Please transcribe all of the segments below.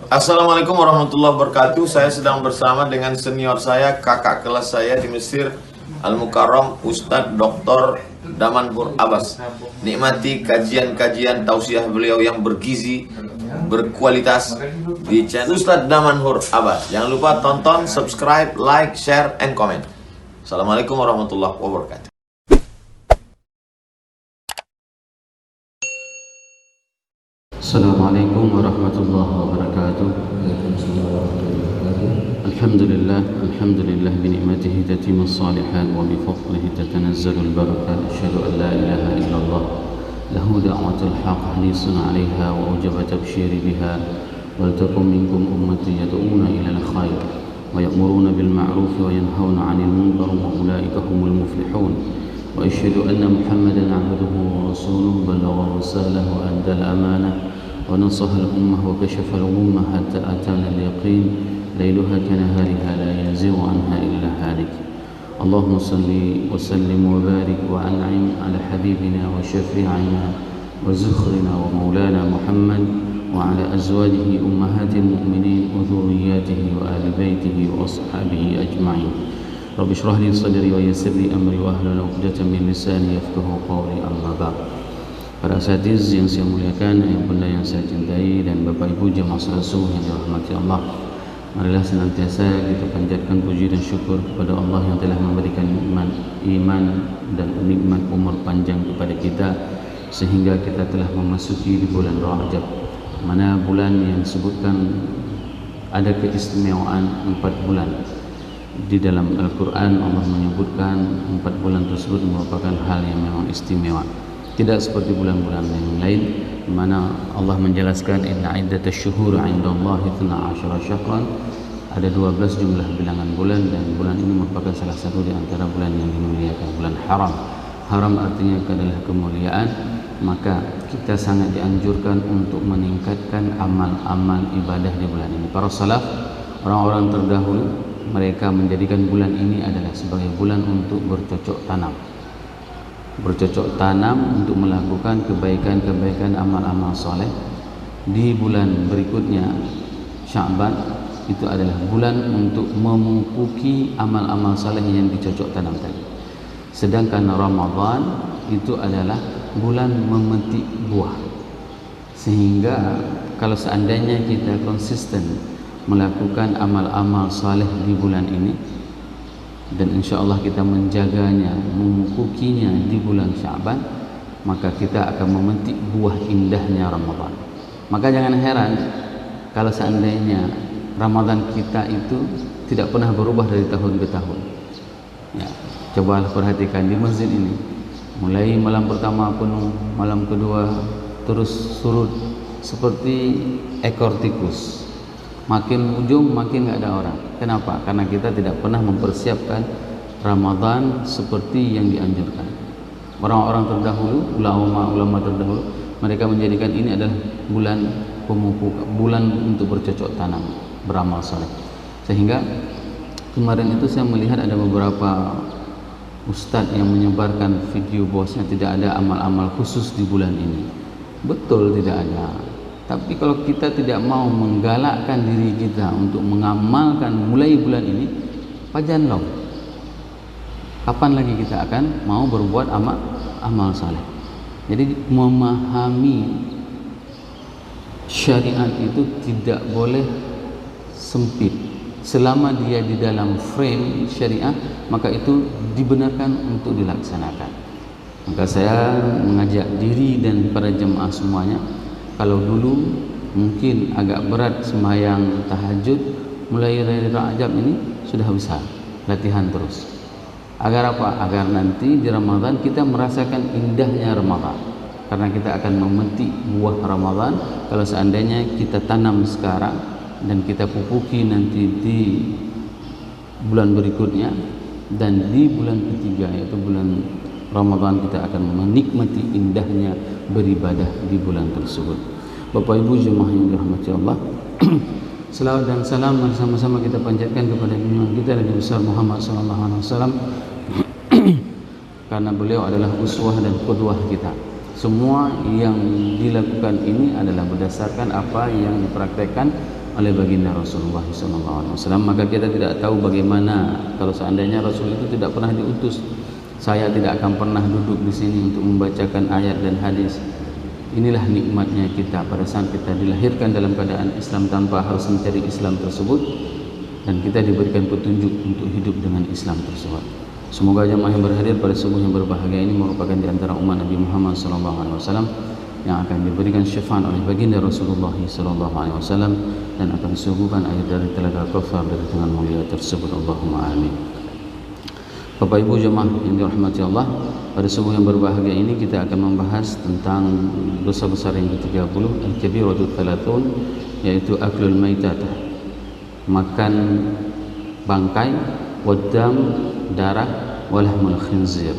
Assalamualaikum warahmatullahi wabarakatuh. Saya sedang bersama dengan senior saya, kakak kelas saya di Mesir, Al-Mukarram, Ustadz Dr. Damanhur Abbas. Nikmati kajian-kajian tausiah beliau yang bergizi, berkualitas di channel Ustadz Damanhur Abbas. Jangan lupa tonton, subscribe, like, share, and comment. Assalamualaikum warahmatullahi wabarakatuh. Assalamualaikum warahmatullahi wabarakatuh. Alhamdulillah binikmatihi tatimmu shalihat wa bifadlihi tatanazzalu al-barakat. Asyhadu an la ilaha illallah lahu da'watul haqq hadisun 'alaiha wa ujaba tabshiri biha wal takum minkum ummati yad'una ila al-khair wa ya'muruna bil ma'ruf wa yanhauna 'anil munkar wa ulaika humul muflihun. Wa asyhadu anna Muhammadan 'abduhu wa rasuluhu ballagha risalah wa adda al-amanah ونصح الأمة وكشف الغمة حتى أتانا اليقين ليلها كنهارها لا يزيغ عنها إلا هالك. اللهم صل وسلم وبارك وأنعم على حبيبنا وشفيعنا وزخرنا ومولانا محمد وعلى أزواجه أمهات المؤمنين وذرياته وآل بيته وأصحابه أجمعين. رب اشرح لي صدري ويسر لي أمري واحلل عقدة من لساني يفقهوا قولي. أما بعد. Para asatiz yang saya muliakan, yang bunda yang saya cintai, dan Bapak Ibu jemaah salat subuh yang dirahmati Allah, marilah senantiasa kita panjatkan puji dan syukur kepada Allah yang telah memberikan nikmat iman dan nikmat umur panjang kepada kita, sehingga kita telah memasuki di bulan Rajab, mana bulan yang disebutkan ada keistimewaan 4 bulan. Di dalam Al-Quran Allah menyebutkan 4 bulan tersebut merupakan hal yang memang istimewa. Tidak seperti bulan-bulan yang lain, di mana Allah menjelaskan inna iddatash syuhur 'indallahi 12 syahran. Ada 12 jumlah bilangan bulan, dan bulan ini merupakan salah satu di antara bulan yang dimuliakan, bulan haram. Haram artinya adalah kemuliaan, maka kita sangat dianjurkan untuk meningkatkan amal-amal ibadah di bulan ini. Para salaf, orang-orang terdahulu, mereka menjadikan bulan ini adalah sebagai bulan untuk bercocok tanam untuk melakukan kebaikan-kebaikan, amal-amal soleh. Di bulan berikutnya, Sya'ban, itu adalah bulan untuk memupuki amal-amal soleh yang dicocok tanam tadi. Sedangkan Ramadan itu adalah bulan memetik buah. Sehingga kalau seandainya kita konsisten melakukan amal-amal soleh di bulan ini, dan insyaallah kita menjaganya, memupukinya di bulan Sya'ban, maka kita akan memetik buah indahnya Ramadan. Maka jangan heran kalau seandainya Ramadan kita itu tidak pernah berubah dari tahun ke tahun. Ya, cobalah perhatikan di masjid ini, mulai malam pertama penuh, malam kedua terus surut seperti ekor tikus. Makin ujung makin nggak ada orang. Kenapa? Karena kita tidak pernah mempersiapkan Ramadan seperti yang dianjurkan. Orang-orang terdahulu, ulama terdahulu, mereka menjadikan ini adalah bulan pemupuk, bulan untuk bercocok tanam, beramal saleh. Sehingga kemarin itu saya melihat ada beberapa ustadz yang menyebarkan video bahwasanya tidak ada amal-amal khusus di bulan ini. Betul, tidak ada. Tapi kalau kita tidak mau menggalakkan diri kita untuk mengamalkan mulai bulan ini, pajan long. Kapan lagi kita akan mau berbuat amal saleh? Jadi memahami syariat itu tidak boleh sempit. Selama dia di dalam frame syariat, maka itu dibenarkan untuk dilaksanakan. Maka saya mengajak diri dan para jemaah semuanya, kalau dulu mungkin agak berat sembahyang tahajud, mulai dari Rajab ini sudah bisa latihan terus. Agar apa? Agar nanti di Ramadan kita merasakan indahnya Ramadan. Karena kita akan memetik buah Ramadan kalau seandainya kita tanam sekarang dan kita pupuki nanti di bulan berikutnya, dan di bulan ketiga yaitu bulan Ramadan kita akan menikmati indahnya beribadah di bulan tersebut. Bapak Ibu jemaah yang dirahmati Allah, selawat dan salam bersama-sama kita panjatkan kepada junjungan kita Nabi besar Muhammad SAW, karena beliau adalah uswah dan qudwah kita. Semua yang dilakukan ini adalah berdasarkan apa yang dipraktekkan oleh baginda Rasulullah SAW. Maka kita tidak tahu bagaimana kalau seandainya Rasul itu tidak pernah diutus. Saya tidak akan pernah duduk di sini untuk membacakan ayat dan hadis. Inilah nikmatnya kita pada saat kita dilahirkan dalam keadaan Islam tanpa harus mencari Islam tersebut, dan kita diberikan petunjuk untuk hidup dengan Islam tersebut. Semoga jemaah yang berhadir pada subuh yang berbahagia ini merupakan di antara umat Nabi Muhammad SAW yang akan diberikan syafaat oleh baginda Rasulullah SAW dan akan disuguhkan air dari telaga Kautsar dari tangan mulia tersebut. Allahumma amin. Bapak Ibu jemaah yang dirahmati Allah, pada subuh yang berbahagia ini kita akan membahas tentang dosa besar yang ke-30, al-kabiratu thalathun, yaitu aklul maitatah, makan bangkai, waddam, darah, walahmul khinzir.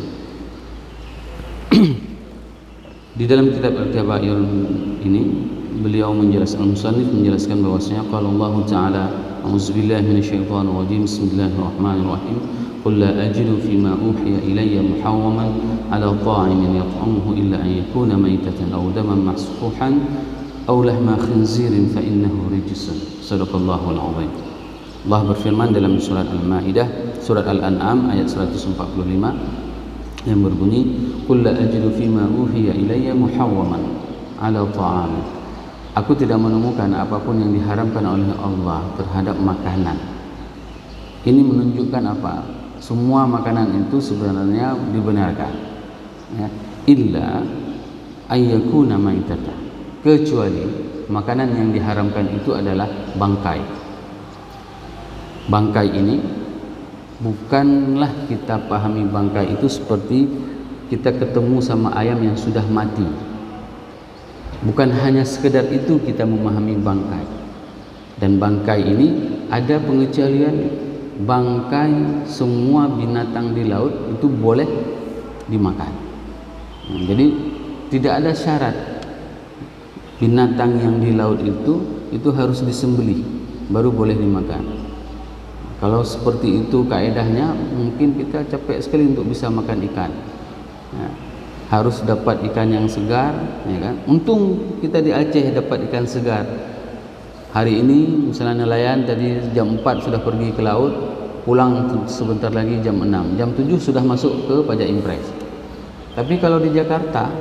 Di dalam kitab Al-Kabair ini beliau al-musannif menjelaskan bahwasanya qala Allah Ta'ala a'udzubillahi minasyaitonir rajim bismillahirrahmanirrahim qul la ajidu fima uhiya ilayya muharraman 'ala ta'imin yat'amuhu illa an yakuna maytatan aw daman masfuhan aw lahma khinzirin fa innahu rijsun. Shadaqallahul 'azim. Allah berfirman dalam surat Al-Maidah, surat Al-An'am ayat 145 yang berbunyi qul la ajidu fima uhiya ilayya muharraman 'ala ta'am. Aku tidak menemukan apapun yang diharamkan oleh Allah terhadap makanan. Ini menunjukkan apa? Semua makanan itu sebenarnya dibenarkan, ya, illa ayyakuna maitata, kecuali makanan yang diharamkan itu adalah bangkai. Bangkai ini bukanlah kita pahami bangkai itu seperti kita ketemu sama ayam yang sudah mati. Bukan hanya sekedar itu kita memahami bangkai. Dan bangkai ini ada pengecualian. Bangkai semua binatang di laut itu boleh dimakan. Jadi tidak ada syarat binatang yang di laut itu harus disembelih baru boleh dimakan. Kalau seperti itu kaedahnya, mungkin kita capek sekali untuk bisa makan ikan. Ya, harus dapat ikan yang segar, ya kan? Untung kita di Aceh dapat ikan segar. Hari ini misalnya nelayan tadi jam 4 sudah pergi ke laut, pulang sebentar lagi jam 6, jam 7 sudah masuk ke Pajak Impres. Tapi kalau di Jakarta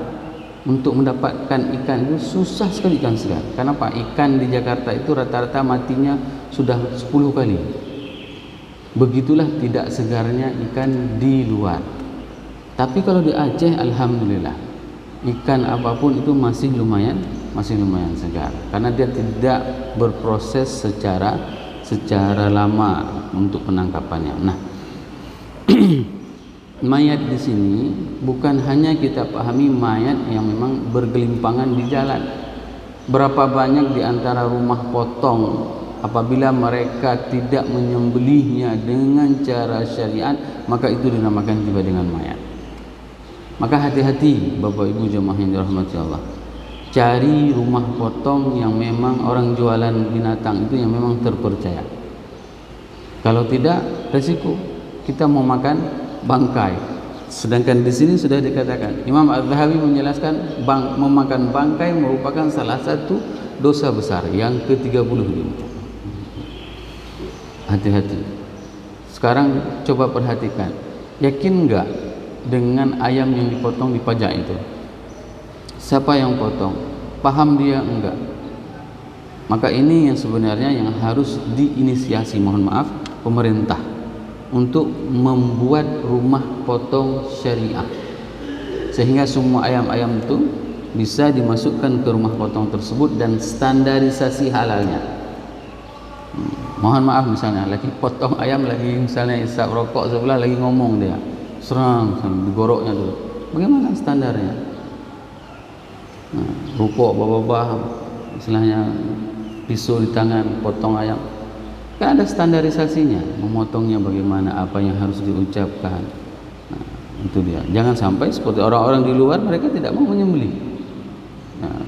untuk mendapatkan ikan itu susah sekali ikan segar. Kenapa? Ikan di Jakarta itu rata-rata matinya sudah 10 kali. Begitulah tidak segarnya ikan di luar. Tapi kalau di Aceh alhamdulillah ikan apapun itu masih lumayan segar karena dia tidak berproses secara lama untuk penangkapannya. Nah, mayat di sini bukan hanya kita pahami mayat yang memang bergelimpangan di jalan. Berapa banyak di antara rumah potong apabila mereka tidak menyembelihnya dengan cara syariat, maka itu dinamakan juga dengan mayat. Maka hati-hati Bapak Ibu jemaah yang dirahmati Allah. Cari rumah potong yang memang orang jualan binatang itu yang memang terpercaya. Kalau tidak, resiko kita mau makan bangkai. Sedangkan di sini sudah dikatakan, Imam Az-Zahabi menjelaskan memakan bangkai merupakan salah satu dosa besar yang ke-35. Hati-hati. Sekarang coba perhatikan, yakin enggak dengan ayam yang dipotong di pajak itu? Siapa yang potong? Paham dia enggak? Maka ini yang sebenarnya yang harus diinisiasi, mohon maaf, pemerintah untuk membuat rumah potong syariah, sehingga semua ayam-ayam itu bisa dimasukkan ke rumah potong tersebut dan standarisasi halalnya. Mohon maaf misalnya lagi potong ayam, lagi misalnya isap rokok sebelah, lagi ngomong dia serang digoroknya dulu, bagaimana standarnya? Nah, rukuk bapak-bapak istilahnya pisau di tangan potong ayam, kan ada standarisasinya, memotongnya bagaimana, apa yang harus diucapkan. Nah, itu dia, jangan sampai seperti orang-orang di luar, mereka tidak mau menyembelih. Nah,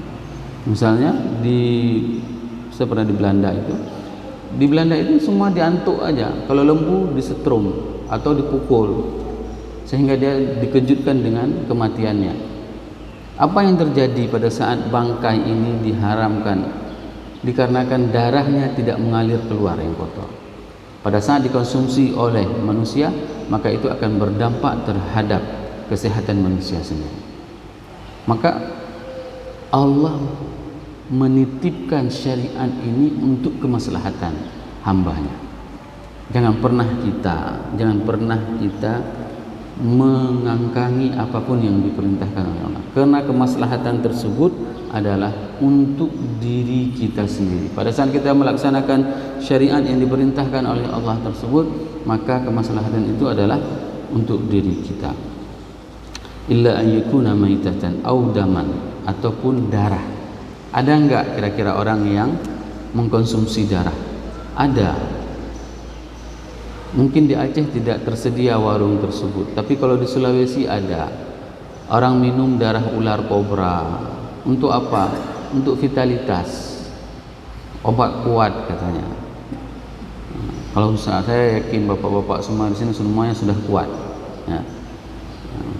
misalnya saya pernah di Belanda itu semua diantuk aja, kalau lembu disetrum atau dipukul sehingga dia dikejutkan dengan kematiannya. Apa yang terjadi pada saat bangkai ini diharamkan dikarenakan darahnya tidak mengalir keluar yang kotor. Pada saat dikonsumsi oleh manusia, maka itu akan berdampak terhadap kesehatan manusia sendiri. Maka Allah menitipkan syariat ini untuk kemaslahatan hambanya. Jangan pernah kita mengangkangi apapun yang diperintahkan oleh Allah, karena kemaslahatan tersebut adalah untuk diri kita sendiri. Pada saat kita melaksanakan syariat yang diperintahkan oleh Allah tersebut, maka kemaslahatan itu adalah untuk diri kita. Illa an yakuna maitatan aw daman, ataupun darah. Ada enggak kira-kira orang yang mengkonsumsi darah? Ada. Mungkin di Aceh tidak tersedia warung tersebut, tapi kalau di Sulawesi ada. Orang minum darah ular kobra. Untuk apa? Untuk vitalitas. Obat kuat katanya. Kalau saya yakin bapak-bapak semua di sini semuanya sudah kuat. Ya.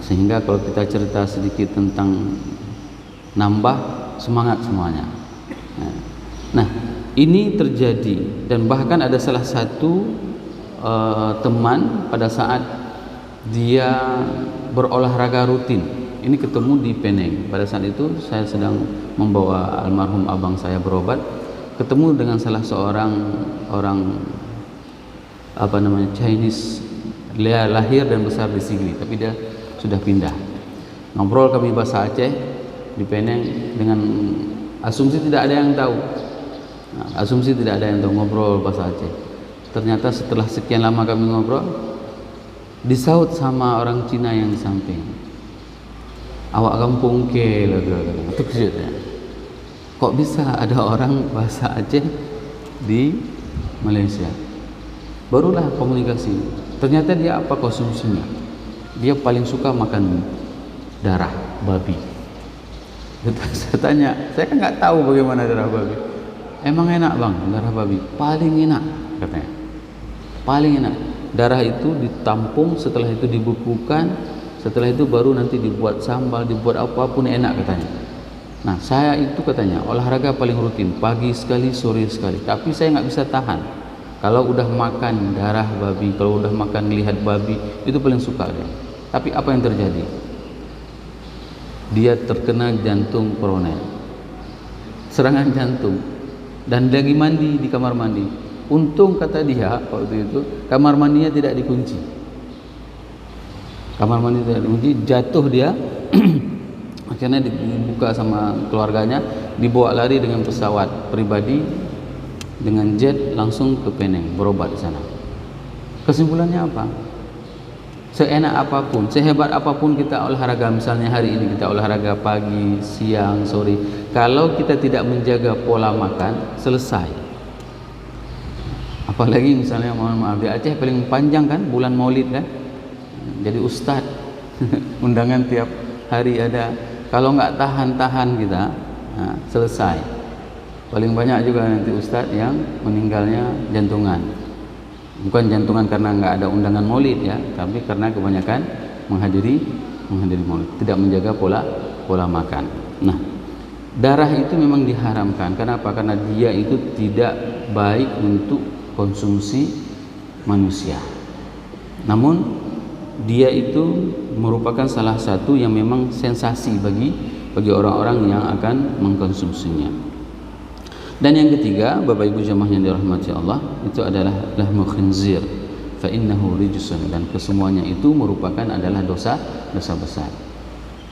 Sehingga kalau kita cerita sedikit tentang nambah semangat semuanya. Nah, ini terjadi, dan bahkan ada salah satu teman pada saat dia berolahraga rutin, ini ketemu di Penang. Pada saat itu saya sedang membawa almarhum abang saya berobat, ketemu dengan salah seorang orang Chinese, lahir dan besar di Sigli, tapi dia sudah pindah. Ngobrol kami bahasa Aceh di Penang dengan asumsi tidak ada yang tahu. Ngobrol bahasa Aceh. Ternyata setelah sekian lama kami ngobrol, disaut sama orang Cina yang di samping. Awak kampung ke lagu. Itu kejutnya. Kok bisa ada orang bahasa Aceh di Malaysia? Barulah komunikasi. Ternyata dia apa konsumsinya? Dia paling suka makan darah babi. Saya tanya, saya kan nggak tahu bagaimana darah babi. Emang enak bang darah babi? Paling enak katanya. Paling enak. Darah itu ditampung, setelah itu dibekukan, setelah itu baru nanti dibuat sambal, dibuat apapun enak katanya. Nah saya itu katanya olahraga paling rutin, pagi sekali, sore sekali. Tapi saya nggak bisa tahan. Kalau udah makan darah babi, kalau udah makan lihat babi, itu paling suka dia. Tapi apa yang terjadi? Dia terkena jantung koroner, serangan jantung, dan lagi mandi di kamar mandi. Untung kata dia waktu itu kamar mandinya tidak dikunci. Jatuh dia akhirnya dibuka sama keluarganya, dibawa lari dengan pesawat pribadi dengan jet langsung ke Penang berobat di sana. Kesimpulannya apa? Seenak apapun, sehebat apapun kita olahraga, misalnya hari ini kita olahraga pagi, siang, sore, kalau kita tidak menjaga pola makan, selesai. Apalagi misalnya mohon maaf di Aceh paling panjang kan bulan Maulid kan, jadi ustadz undangan tiap hari ada. Kalau nggak tahan kita, selesai. Paling banyak juga nanti ustadz yang meninggalnya jantungan. Bukan jantungan karena nggak ada undangan Maulid ya, tapi karena kebanyakan menghadiri Maulid, tidak menjaga pola makan. Nah, darah itu memang diharamkan. Kenapa? Karena dia itu tidak baik untuk konsumsi manusia. Namun dia itu merupakan salah satu yang memang sensasi bagi orang-orang yang akan mengkonsumsinya. Dan yang ketiga, Bapak Ibu jamaah yang dirahmati Allah, itu adalah lahmu khinzir fa innahu rijsun, dan kesemuanya itu merupakan adalah dosa besar.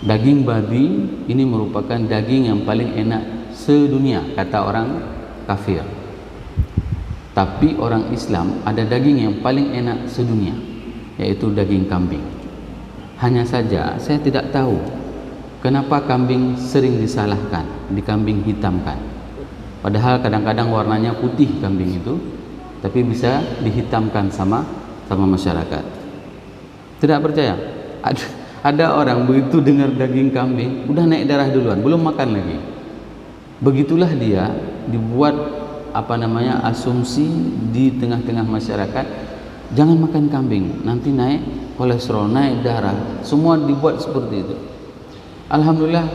Daging babi ini merupakan daging yang paling enak sedunia kata orang kafir. Tapi orang Islam ada daging yang paling enak sedunia, yaitu daging kambing. Hanya saja saya tidak tahu kenapa kambing sering disalahkan, dikambing hitamkan. Padahal kadang-kadang warnanya putih kambing itu, tapi bisa dihitamkan sama masyarakat. Tidak percaya? Ada orang begitu dengar daging kambing udah naik darah duluan, belum makan lagi. Begitulah dia dibuat asumsi di tengah-tengah masyarakat, jangan makan kambing, nanti naik kolesterol, naik darah, semua dibuat seperti itu. Alhamdulillah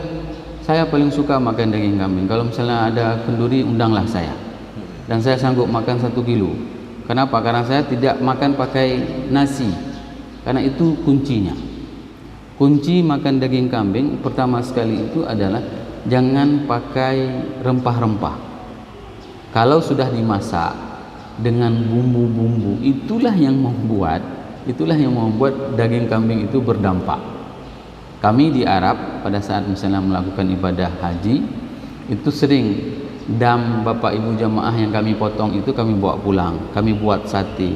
saya paling suka makan daging kambing. Kalau misalnya ada kenduri, undanglah saya. Dan saya sanggup makan 1 kilo. Kenapa? Karena saya tidak makan pakai nasi. Karena itu kuncinya. Kunci makan daging kambing pertama sekali itu adalah jangan pakai rempah-rempah. Kalau sudah dimasak dengan bumbu-bumbu, itulah yang membuat daging kambing itu berdampak. Kami di Arab pada saat misalnya melakukan ibadah haji itu sering dam bapak ibu jamaah yang kami potong itu kami bawa pulang, kami buat sate.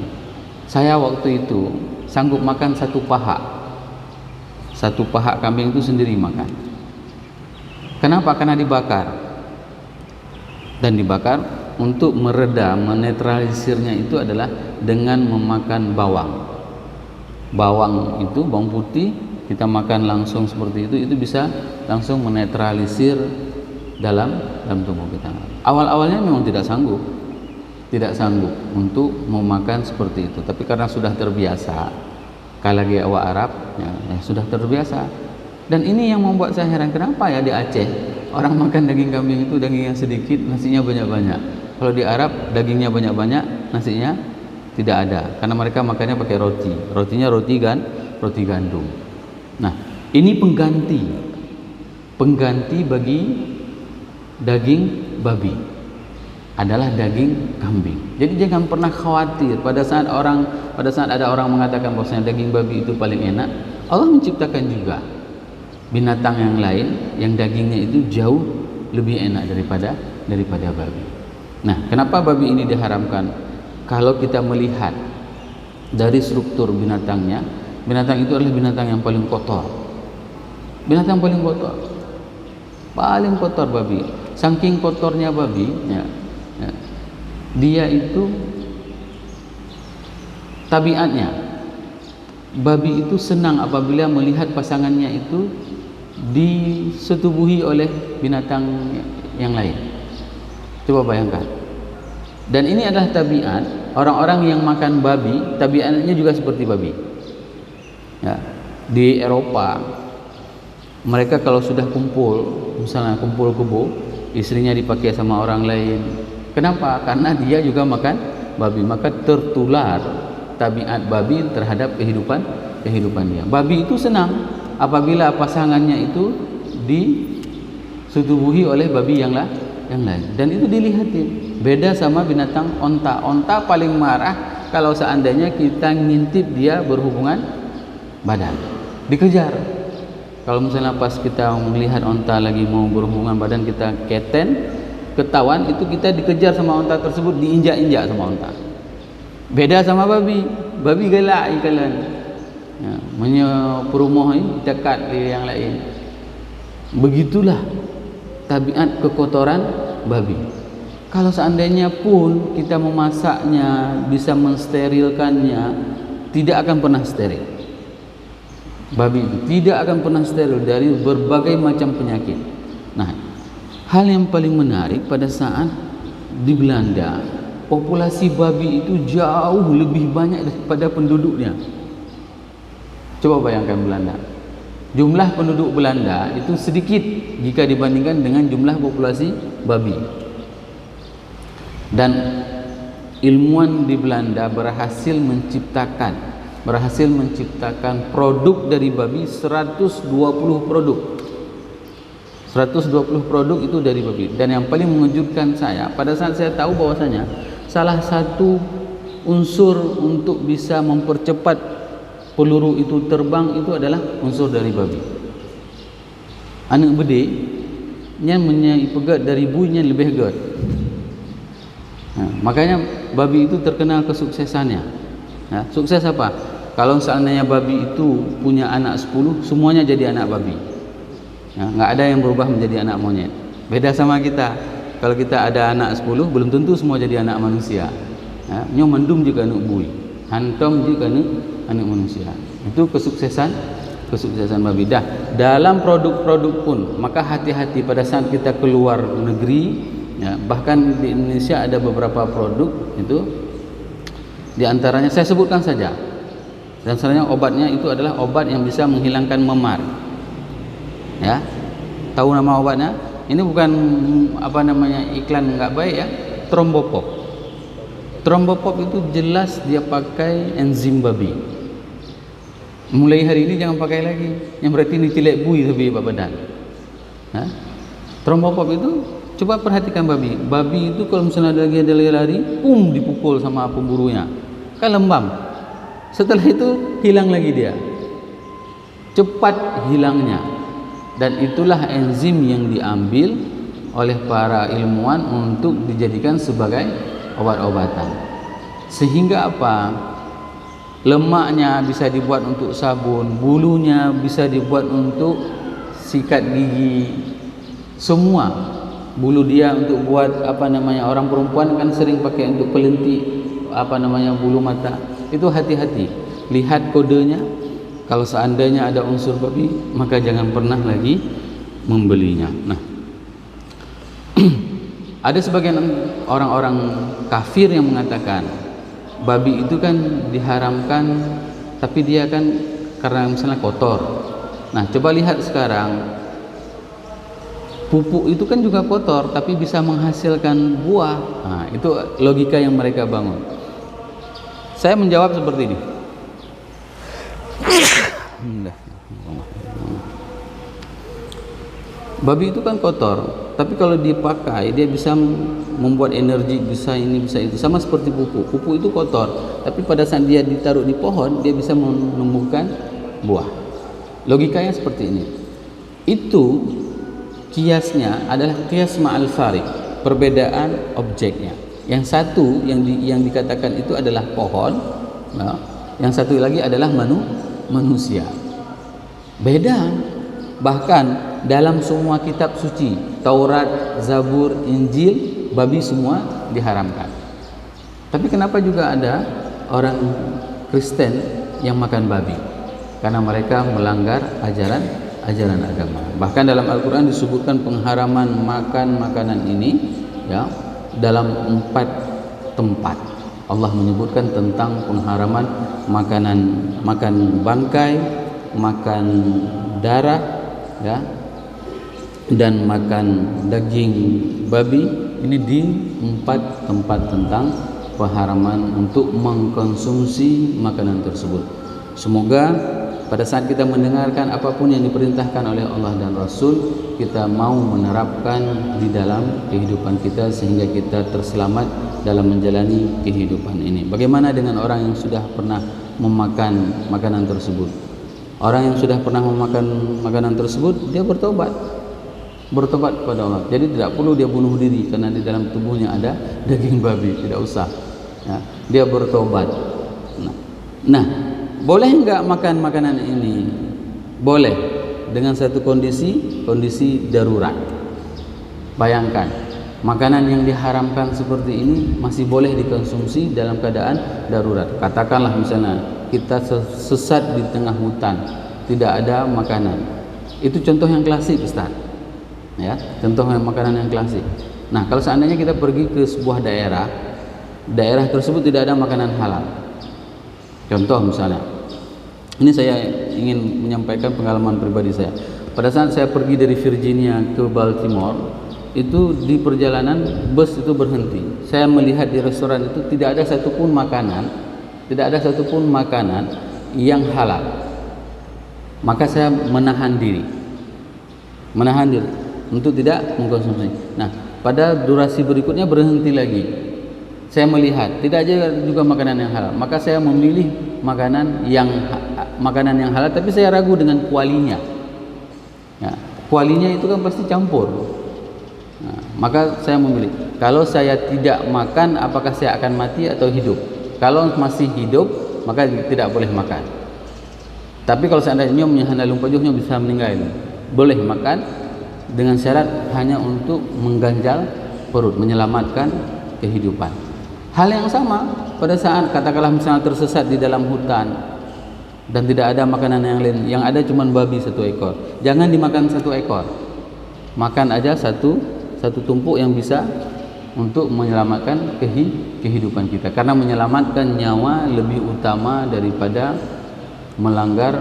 Saya waktu itu sanggup makan 1 paha. 1 paha kambing itu sendiri makan. Kenapa? Karena dibakar. Dan dibakar untuk meredam, menetralisirnya itu adalah dengan memakan bawang. Bawang itu, bawang putih, kita makan langsung seperti itu bisa langsung menetralisir dalam tubuh kita. Awal-awalnya memang tidak sanggup untuk memakan seperti itu, tapi karena sudah terbiasa, kalau lagi awak Arab ya sudah terbiasa. Dan ini yang membuat saya heran, kenapa ya di Aceh orang makan daging kambing itu dagingnya sedikit, nasinya banyak-banyak. Kalau di Arab dagingnya banyak-banyak, nasinya tidak ada, karena mereka makannya pakai roti. Rotinya roti gandum. Nah, ini pengganti bagi daging babi adalah daging kambing. Jadi jangan pernah khawatir pada saat ada orang mengatakan bahwasanya daging babi itu paling enak. Allah menciptakan juga binatang yang lain yang dagingnya itu jauh lebih enak daripada babi. Nah, kenapa babi ini diharamkan? Kalau kita melihat dari struktur binatangnya, binatang itu adalah binatang yang paling kotor. Binatang paling kotor babi. Saking kotornya babi, dia itu tabiatnya, babi itu senang apabila melihat pasangannya itu disetubuhi oleh binatang yang lain. Coba bayangkan. Dan ini adalah tabiat orang-orang yang makan babi, tabiatnya juga seperti babi. Ya, di Eropa mereka kalau sudah kumpul, misalnya kumpul kebo, istrinya dipakai sama orang lain. Kenapa? Karena dia juga makan babi, maka tertular tabiat babi terhadap kehidupan dia. Babi itu senang apabila pasangannya itu disetubuhi oleh babi yang lain, dan itu dilihatin. Beda sama binatang onta. Onta paling marah kalau seandainya kita ngintip dia berhubungan badan, dikejar. Kalau misalnya pas kita melihat onta lagi mau berhubungan badan, kita keten, ketahuan, itu kita dikejar sama onta tersebut, diinjak-injak sama onta. Beda sama babi. Babi galak ikalan, menyeperumoh dekat di yang lain. Begitulah tabiat kekotoran babi. Kalau seandainya pun kita memasaknya, bisa mensterilkannya, tidak akan pernah steril. Babi itu tidak akan pernah steril dari berbagai macam penyakit. Nah, hal yang paling menarik pada saat di Belanda, populasi babi itu jauh lebih banyak daripada penduduknya. Coba bayangkan Belanda. Jumlah penduduk Belanda itu sedikit jika dibandingkan dengan jumlah populasi babi. Dan ilmuwan di Belanda berhasil menciptakan produk dari babi 120 produk. 120 produk itu dari babi. Dan yang paling mengejutkan saya pada saat saya tahu bahwasanya salah satu unsur untuk bisa mempercepat peluru itu terbang itu adalah unsur dari babi. Anak bedek nya menyipegat dari buinya lebih gat. Makanya babi itu terkenal kesuksesannya. Sukses apa? Kalau seandainya babi itu punya anak 10, semuanya jadi anak babi. Nggak ada yang berubah menjadi anak monyet. Beda sama kita. Kalau kita ada anak 10, belum tentu semua jadi anak manusia. Nyo mendum juga anak bui, hantong juga anak manusia. Itu kesuksesan babi. Dalam produk-produk pun, maka hati-hati pada saat kita keluar negeri. Bahkan di Indonesia ada beberapa produk itu, di antaranya saya sebutkan saja. Dan sebenarnya obatnya itu adalah obat yang bisa menghilangkan memar. Tahu nama obatnya? Ini bukan apa namanya iklan nggak baik ya. Trombopop. Trombopop itu jelas dia pakai enzim babi. Mulai hari ini jangan pakai lagi. Yang berarti ini tilek bui tapi Pak Badan. Nah, trombopop itu coba perhatikan babi. Babi itu kalau misalnya lagi ada lari, dipukul sama pemburunya. Kan lembam. Setelah itu hilang lagi dia. Cepat hilangnya. Dan itulah enzim yang diambil oleh para ilmuwan untuk dijadikan sebagai obat-obatan. Sehingga apa? Lemaknya bisa dibuat untuk sabun, bulunya bisa dibuat untuk sikat gigi. Semua bulu dia untuk buat apa namanya, orang perempuan kan sering pakai untuk pelentik apa namanya bulu mata. Itu hati-hati, lihat kodenya. Kalau seandainya ada unsur babi, maka jangan pernah lagi membelinya. Nah, ada sebagian orang-orang kafir yang mengatakan babi itu kan diharamkan, tapi dia kan karena misalnya kotor. Nah, coba lihat sekarang, pupuk itu kan juga kotor, tapi bisa menghasilkan buah. Nah, itu logika yang mereka bangun. Saya menjawab seperti ini. Babi itu kan kotor, tapi kalau dipakai dia bisa membuat energi, bisa ini bisa itu, sama seperti pupuk. Pupuk itu kotor, tapi pada saat dia ditaruh di pohon dia bisa menumbuhkan buah. Logikanya seperti ini. Itu kiasnya adalah kias ma'al farik, perbedaan objeknya. Yang satu yang dikatakan itu adalah pohon, nah, yang satu lagi adalah manusia. Beda. Bahkan dalam semua kitab suci, Taurat, Zabur, Injil, babi semua diharamkan. Tapi kenapa juga ada orang Kristen yang makan babi? Karena mereka melanggar ajaran agama. Bahkan dalam Al-Quran disebutkan pengharaman makan makanan ini ya dalam 4 tempat. Allah menyebutkan tentang pengharaman makan bangkai, makan darah ya, dan makan daging babi. Ini di 4 tempat tentang pengharaman untuk mengkonsumsi makanan tersebut. Semoga pada saat kita mendengarkan apapun yang diperintahkan oleh Allah dan Rasul, kita mau menerapkan di dalam kehidupan kita sehingga kita terselamat dalam menjalani kehidupan ini. Bagaimana dengan orang yang sudah pernah memakan makanan tersebut? Orang yang sudah pernah memakan makanan tersebut, dia bertobat kepada Allah. Jadi tidak perlu dia bunuh diri karena di dalam tubuhnya ada daging babi, tidak usah ya, dia bertobat. Nah, boleh enggak makan makanan ini? Boleh, dengan satu kondisi darurat. Bayangkan, makanan yang diharamkan seperti ini masih boleh dikonsumsi dalam keadaan darurat. Katakanlah misalnya kita sesat di tengah hutan, tidak ada makanan. Itu contoh yang klasik, Ustaz. Ya, contoh makanan yang klasik. Nah, kalau seandainya kita pergi ke sebuah daerah tersebut tidak ada makanan halal. Contoh misalnya, ini saya ingin menyampaikan pengalaman pribadi saya. Pada saat saya pergi dari Virginia ke Baltimore, itu di perjalanan bus itu berhenti. Saya melihat di restoran itu tidak ada satupun makanan yang halal. Maka saya menahan diri untuk tidak mengkonsumsi. Nah, pada durasi berikutnya berhenti lagi. Saya melihat tidak ada juga makanan yang halal. Maka saya memilih makanan yang halal, tapi saya ragu dengan kualinya. Ya, kualinya itu kan pasti campur. Nah, maka saya memilih. Kalau saya tidak makan, apakah saya akan mati atau hidup? Kalau masih hidup, maka tidak boleh makan. Tapi kalau seandainya nyomnya hendak lumpur nyom bisa meninggal, boleh makan dengan syarat hanya untuk mengganjal perut, menyelamatkan kehidupan. Hal yang sama pada saat katakanlah misalnya tersesat di dalam hutan dan tidak ada makanan yang lain, yang ada cuma babi 1 ekor. Jangan dimakan 1 ekor. Makan aja satu tumpuk yang bisa untuk menyelamatkan kehidupan kita. Karena menyelamatkan nyawa lebih utama daripada melanggar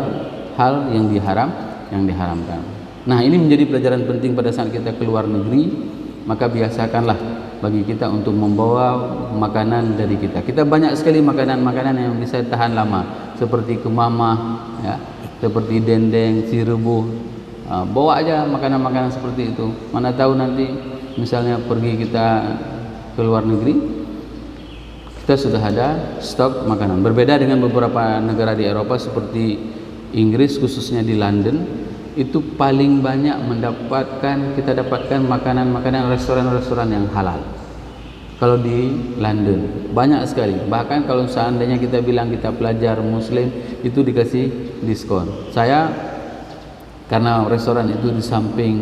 hal yang diharamkan. Nah, ini menjadi pelajaran penting pada saat kita keluar negeri. Maka biasakanlah bagi kita untuk membawa makanan dari kita. Kita banyak sekali makanan-makanan yang bisa tahan lama, seperti kemamah, ya, seperti dendeng, si rebus. Bawa aja makanan-makanan seperti itu. Mana tahu nanti misalnya pergi kita ke luar negeri, kita sudah ada stok makanan. Berbeda dengan beberapa negara di Eropa seperti Inggris, khususnya di London, itu paling banyak kita dapatkan makanan-makanan restoran-restoran yang halal. Kalau di London banyak sekali, bahkan kalau seandainya kita bilang kita pelajar muslim, itu dikasih diskon. Saya, karena restoran itu di samping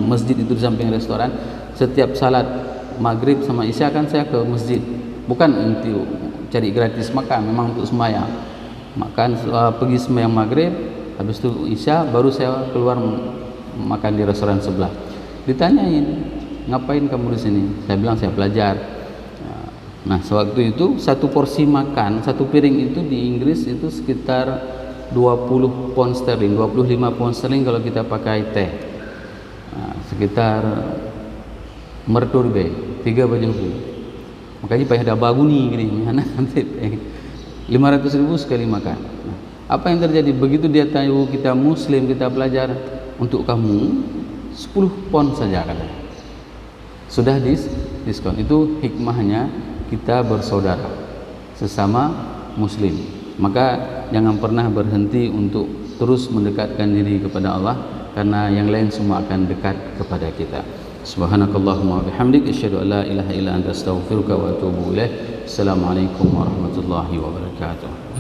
masjid itu di samping restoran, setiap salat maghrib sama isya kan saya ke masjid, bukan untuk cari gratis makan, memang untuk sembahyang. Pergi sembahyang maghrib, habis itu isya, baru saya keluar makan di restoran sebelah. Ditanyain, ngapain kamu di sini? Saya bilang saya pelajar. Nah, sewaktu itu satu porsi makan, satu piring itu di Inggris itu sekitar 20 pound sterling, 25 pound sterling kalau kita pakai teh. Sekitar merturbe 3 baju. Makanya payah ada bagu nih gini, nanti 500.000 sekali makan. Apa yang terjadi? Begitu dia tahu kita muslim, kita belajar, untuk kamu 10 pound saja katanya. Sudah diskon. Itu hikmahnya kita bersaudara sesama muslim. Maka jangan pernah berhenti untuk terus mendekatkan diri kepada Allah, karena yang lain semua akan dekat kepada kita. Subhanakallahumma wa bihamdik, asyhadu an la ilaha illa anta, astaghfiruka wa atubu ilaik. Assalamualaikum warahmatullahi wabarakatuh.